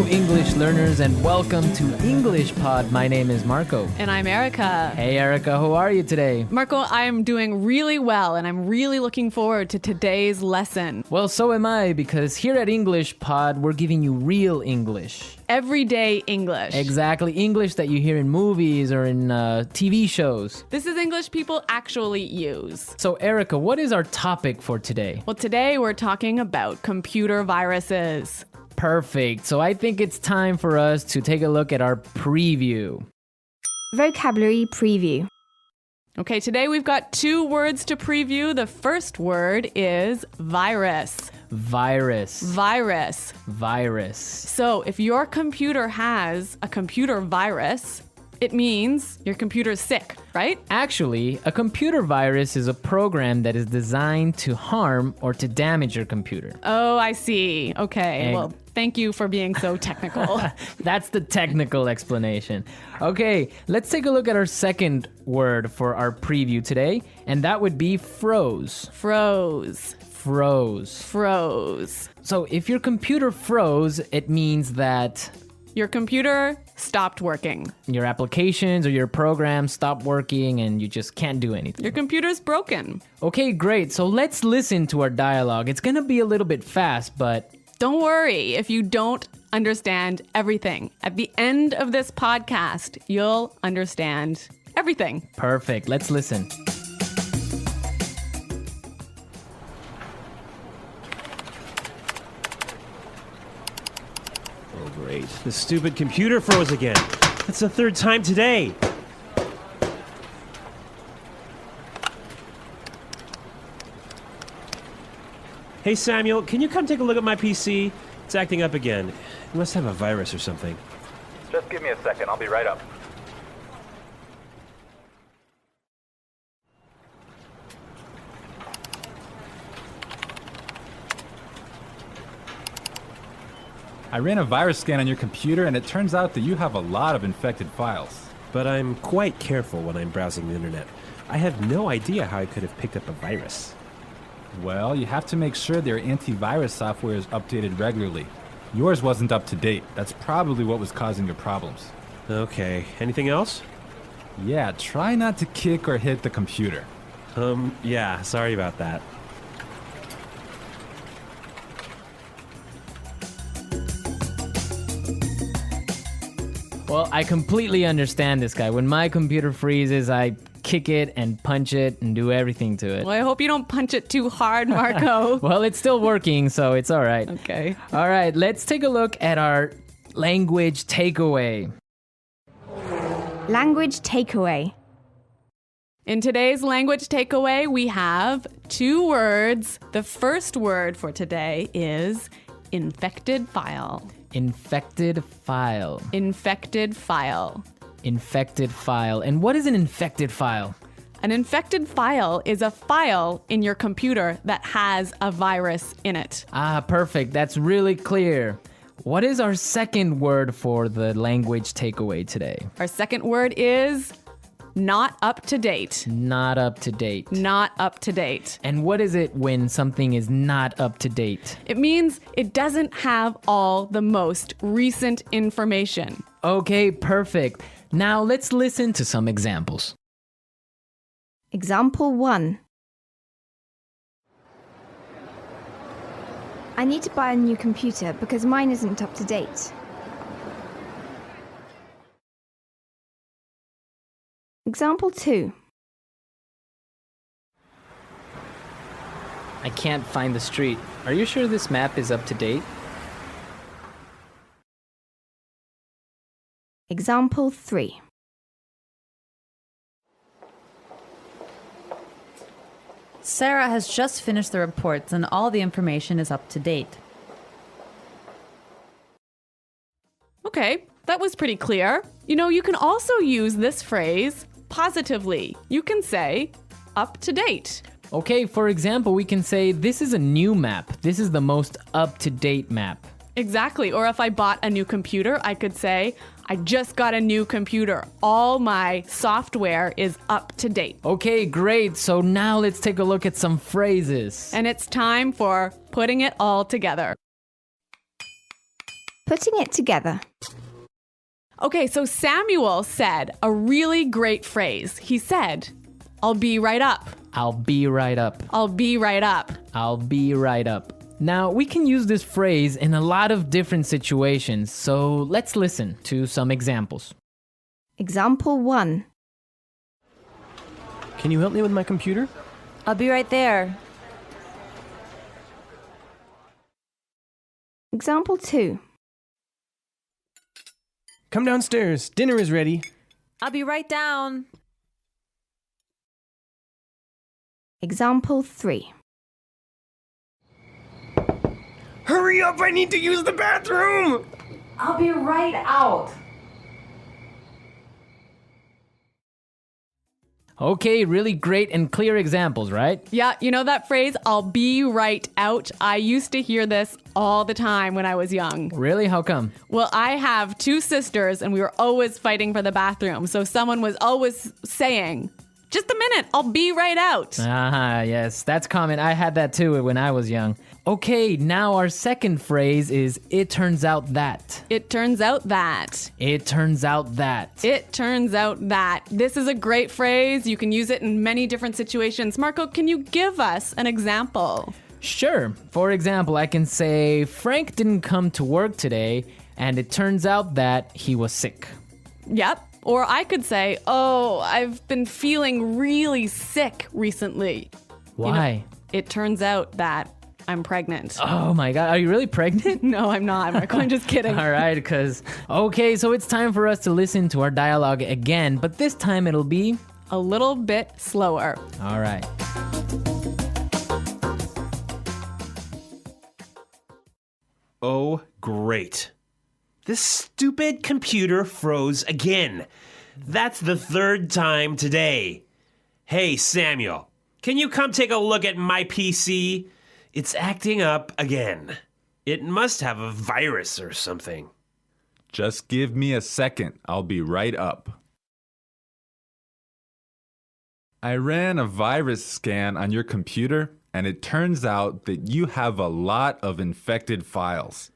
Hello, English learners, and welcome to English Pod. My name is Marco. And I'm Erica. Hey, Erica, how are you today? Marco, I'm doing really well, and I'm really looking forward to today's lesson. Well, so am I, because here at English Pod, we're giving you real English. Everyday English. Exactly, English that you hear in movies or in TV shows. This is English people actually use. So, Erica, what is our topic for today? Well, today we're talking about computer viruses. Perfect. So I think it's time for us to take a look at our preview. Vocabulary preview. Okay, today we've got two words to preview. The first word is virus. Virus. Virus. Virus. So if your computer has a computer virus, it means your computer's sick, right? Actually, a computer virus is a program that is designed to harm or to damage your computer. Oh, I see. Okay, well, thank you for being so technical. That's the technical explanation. Okay, let's take a look at our second word for our preview today, and that would be froze. Froze. Froze. Froze. So if your computer froze, it means that Your computer stopped working. your applications or your programs stop working and you just can't do anything. Your computer's broken. Okay, great. So let's listen to our dialogue. It's gonna be a little bit fast, but Don't worry if you don't understand everything. At the end of this podcast, you'll understand everything. perfect. Let's listen. Oh, great. The stupid computer froze again. That's the third time today. Hey, Samuel, can you come take a look at my PC? It's acting up again. It must have a virus or something. Just give me a second. I'll be right up. I ran a virus scan on your computer and it turns out that you have a lot of infected files. But I'm quite careful when I'm browsing the internet. I have no idea how I could have picked up a virus. Well, you have to make sure their antivirus software is updated regularly. Yours wasn't up to date. That's probably what was causing your problems. Okay, anything else? Yeah, try not to kick or hit the computer. Yeah, sorry about that. Well, I completely understand this guy. When my computer freezes, I kick it and punch it and do everything to it. Well, I hope you don't punch it too hard, Marco. Well, it's still working, so it's all right. Okay. All right, let's take a look at our language takeaway. Language takeaway. In today's language takeaway, we have two words. The first word for today is infected file. Infected file. Infected file. Infected file. And what is an infected file? An infected file is a file in your computer that has a virus in it. Ah, perfect. That's really clear. What is our second word for the language takeaway today? Our second word is not up to date. Not up to date. Not up to date. And what is it when something is not up to date? It means it doesn't have all the most recent information. Okay, perfect. Now let's listen to some examples. Example 1. I need to buy a new computer because mine isn't up to date. Example 2. I can't find the street. Are you sure this map is up to date? Example 3. Sarah has just finished the reports and all the information is up to date. Okay, that was pretty clear. You know, you can also use this phrase positively. You can say up to date. Okay, for example, we can say this is a new map. This is the most up-to-date map. Exactly. Or if I bought a new computer, I could say, I just got a new computer. All my software is up to date. Okay, great. So now let's take a look at some phrases. And it's time for putting it all together. Putting it together. Okay, so Samuel said a really great phrase. He said, I'll be right up. I'll be right up. I'll be right up. I'll be right up. Now, we can use this phrase in a lot of different situations, so let's listen to some examples. Example 1. Can you help me with my computer? I'll be right there. Example 2. Come downstairs. Dinner is ready. I'll be right down. Example 3. Hurry up! I need to use the bathroom! I'll be right out. Okay, really great and clear examples, right? Yeah, you know that phrase, I'll be right out? I used to hear this all the time when I was young. Really? How come? Well, I have 2 sisters and we were always fighting for the bathroom. So someone was always saying, just a minute, I'll be right out. Ah, yes, that's common. I had that too when I was young. Okay, now our second phrase is, it turns out that. It turns out that. It turns out that. It turns out that. This is a great phrase. You can use it in many different situations. Marco, can you give us an example? Sure. For example, I can say, Frank didn't come to work today, and it turns out that he was sick. Yep. Or I could say, oh, I've been feeling really sick recently. Why? It turns out that I'm pregnant. Oh my God, are you really pregnant? No, I'm not, Marco. I'm just kidding. All right, okay, so it's time for us to listen to our dialogue again, but this time it'll be A little bit slower. all right. Oh, great. This stupid computer froze again. That's the 3rd time today. Hey, Samuel, can you come take a look at my PC? It's acting up again. It must have a virus or something. Just give me a second. I'll be right up. I ran a virus scan on your computer, and it turns out that you have a lot of infected files.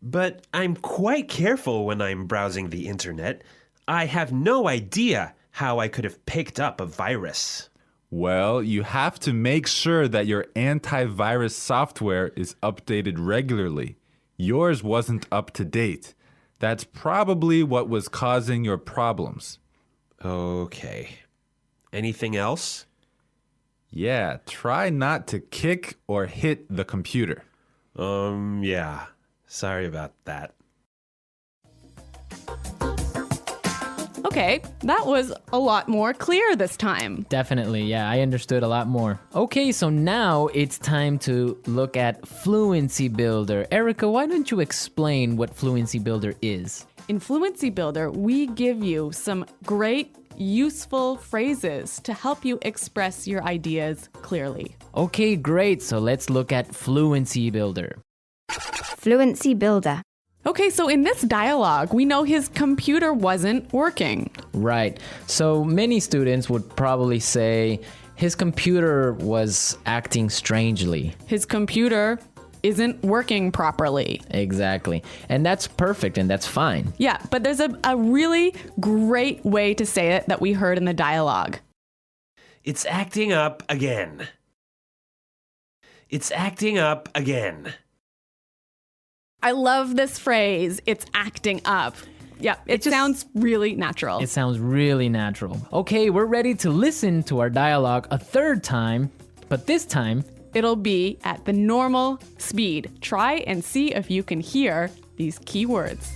But I'm quite careful when I'm browsing the internet. I have no idea how I could have picked up a virus. Well, you have to make sure that your antivirus software is updated regularly. Yours wasn't up to date. That's probably what was causing your problems. Okay. Anything else? Yeah, try not to kick or hit the computer. Yeah. Sorry about that. Okay, that was a lot more clear this time. Definitely, yeah, I understood a lot more. Okay, so now it's time to look at Fluency Builder. Erica, why don't you explain what Fluency Builder is? In Fluency Builder, we give you some great, useful phrases to help you express your ideas clearly. Okay, great, so let's look at Fluency Builder. Fluency Builder. Okay, so in this dialogue, we know his computer wasn't working. Right, so many students would probably say his computer was acting strangely. His computer isn't working properly. Exactly, and that's perfect and that's fine. Yeah, but there's a really great way to say it that we heard in the dialogue. It's acting up again. It's acting up again. I love this phrase, it's acting up. Yeah, it sounds really natural. It sounds really natural. Okay, we're ready to listen to our dialogue a 3rd time, but this time, It'll be at the normal speed. Try and see if you can hear these key words.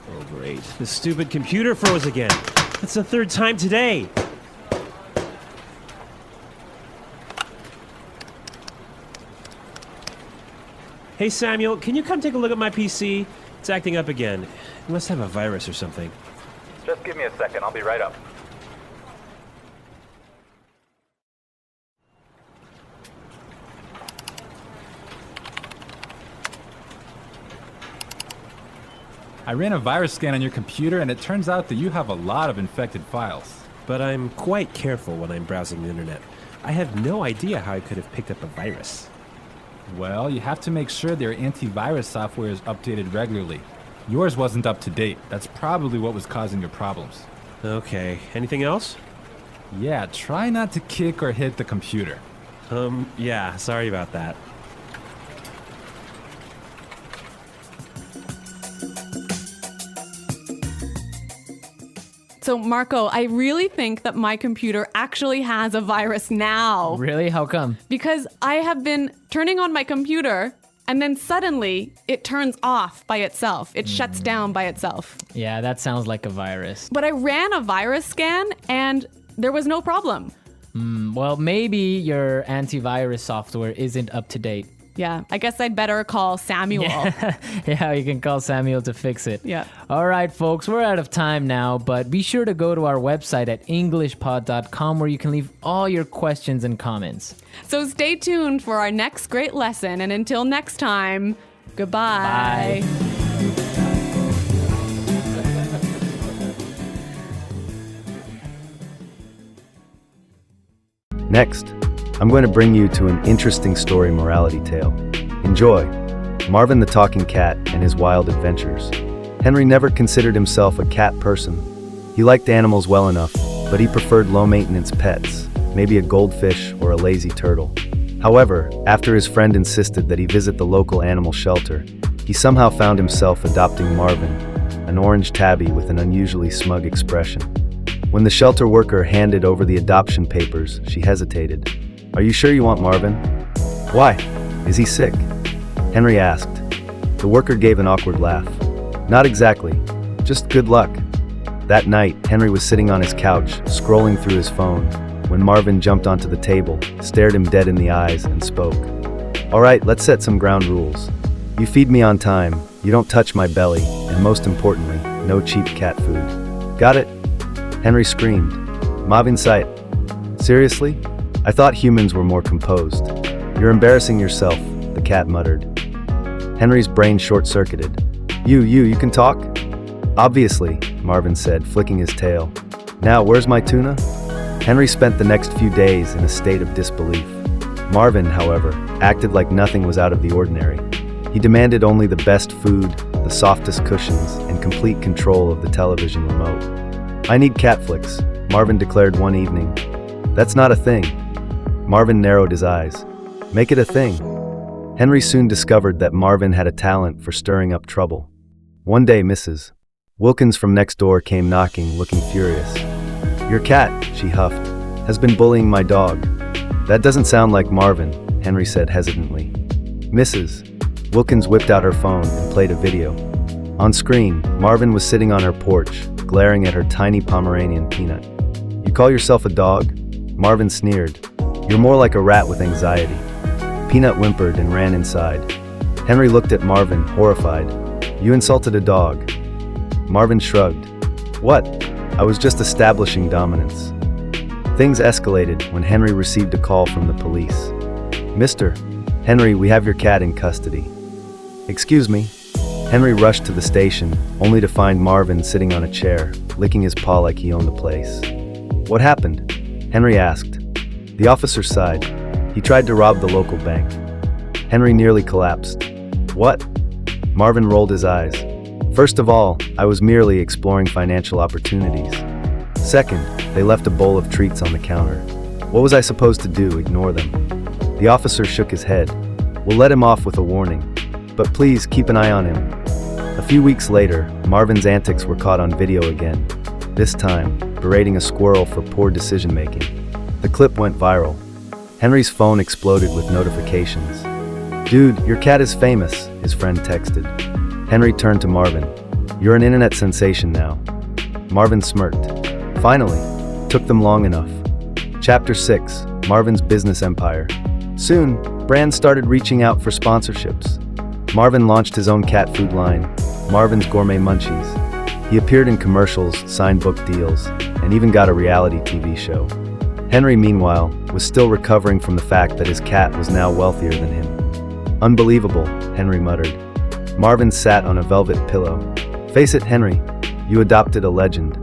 Oh, great. The stupid computer froze again. That's the 3rd time today. Hey, Samuel, can you come take a look at my PC? It's acting up again. It must have a virus or something. Just give me a second. I'll be right up. I ran a virus scan on your computer, and it turns out that you have a lot of infected files. but I'm quite careful when I'm browsing the internet. I have no idea how I could have picked up a virus. Well, you have to make sure their antivirus software is updated regularly. Yours wasn't up to date. That's probably what was causing your problems. Okay, anything else? Yeah, try not to kick or hit the computer. Yeah, sorry about that. So, Marco, I really think that my computer actually has a virus now. Really? How come? Because I have been turning on my computer and then suddenly it turns off by itself. It shuts down by itself. Yeah, that sounds like a virus. But I ran a virus scan and there was no problem. Well, maybe your antivirus software isn't up to date. Yeah, I guess I'd better call Samuel. Yeah, you can call Samuel to fix it. Yeah. All right, folks, we're out of time now, but be sure to go to our website at englishpod.com where you can leave all your questions and comments. So stay tuned for our next great lesson. And until next time, goodbye. Bye. Next, I'm going to bring you to an interesting story morality tale. Enjoy! Marvin the Talking Cat and His Wild Adventures. Henry never considered himself a cat person. He liked animals well enough, but he preferred low-maintenance pets, maybe a goldfish or a lazy turtle. However, after his friend insisted that he visit the local animal shelter, he somehow found himself adopting Marvin, an orange tabby with an unusually smug expression. When the shelter worker handed over the adoption papers, she hesitated. "Are you sure you want Marvin?" "Why? Is he sick?" Henry asked. The worker gave an awkward laugh. "Not exactly. Just good luck." That night, Henry was sitting on his couch, scrolling through his phone, when Marvin jumped onto the table, stared him dead in the eyes, and spoke. "All right, let's set some ground rules. You feed me on time, you don't touch my belly, and most importantly, no cheap cat food. Got it?" Henry screamed. "Marvin sight. Seriously? I thought humans were more composed." "You're embarrassing yourself," the cat muttered. Henry's brain short-circuited. You can talk?" "Obviously," Marvin said, flicking his tail. "Now, where's my tuna?" Henry spent the next few days in a state of disbelief. Marvin, however, acted like nothing was out of the ordinary. He demanded only the best food, the softest cushions, and complete control of the television remote. "I need Catflix," Marvin declared one evening. "That's not a thing." Marvin narrowed his eyes. "Make it a thing." Henry soon discovered that Marvin had a talent for stirring up trouble. One day, Mrs. Wilkins from next door came knocking, looking furious. "Your cat," she huffed, "has been bullying my dog." "That doesn't sound like Marvin," Henry said hesitantly. Mrs. Wilkins whipped out her phone and played a video. On screen, Marvin was sitting on her porch, glaring at her tiny Pomeranian Peanut. "You call yourself a dog?" Marvin sneered. "You're more like a rat with anxiety." Peanut whimpered and ran inside. Henry looked at Marvin, horrified. "You insulted a dog." Marvin shrugged. "What? I was just establishing dominance." Things escalated when Henry received a call from the police. "Mr. Henry, we have your cat in custody." "Excuse me." Henry rushed to the station, only to find Marvin sitting on a chair, licking his paw like he owned the place. "What happened?" Henry asked. The officer sighed. "He tried to rob the local bank." Henry nearly collapsed. "What?" Marvin rolled his eyes. "First of all, I was merely exploring financial opportunities. Second, they left a bowl of treats on the counter. What was I supposed to do, ignore them?" The officer shook his head. "We'll let him off with a warning. But please keep an eye on him." A few weeks later, Marvin's antics were caught on video again, this time berating a squirrel for poor decision-making. The clip went viral. Henry's phone exploded with notifications. "Dude, your cat is famous," his friend texted. Henry turned to Marvin. "You're an internet sensation now." Marvin smirked. Finally, took them long enough. Chapter 6, Marvin's Business Empire. Soon, brands started reaching out for sponsorships. Marvin launched his own cat food line, Marvin's Gourmet Munchies. He appeared in commercials, signed book deals, and even got a reality TV show. Henry, meanwhile, was still recovering from the fact that his cat was now wealthier than him. "Unbelievable," Henry muttered. Marvin sat on a velvet pillow. "Face it, Henry, you adopted a legend."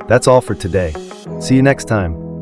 That's all for today. See you next time.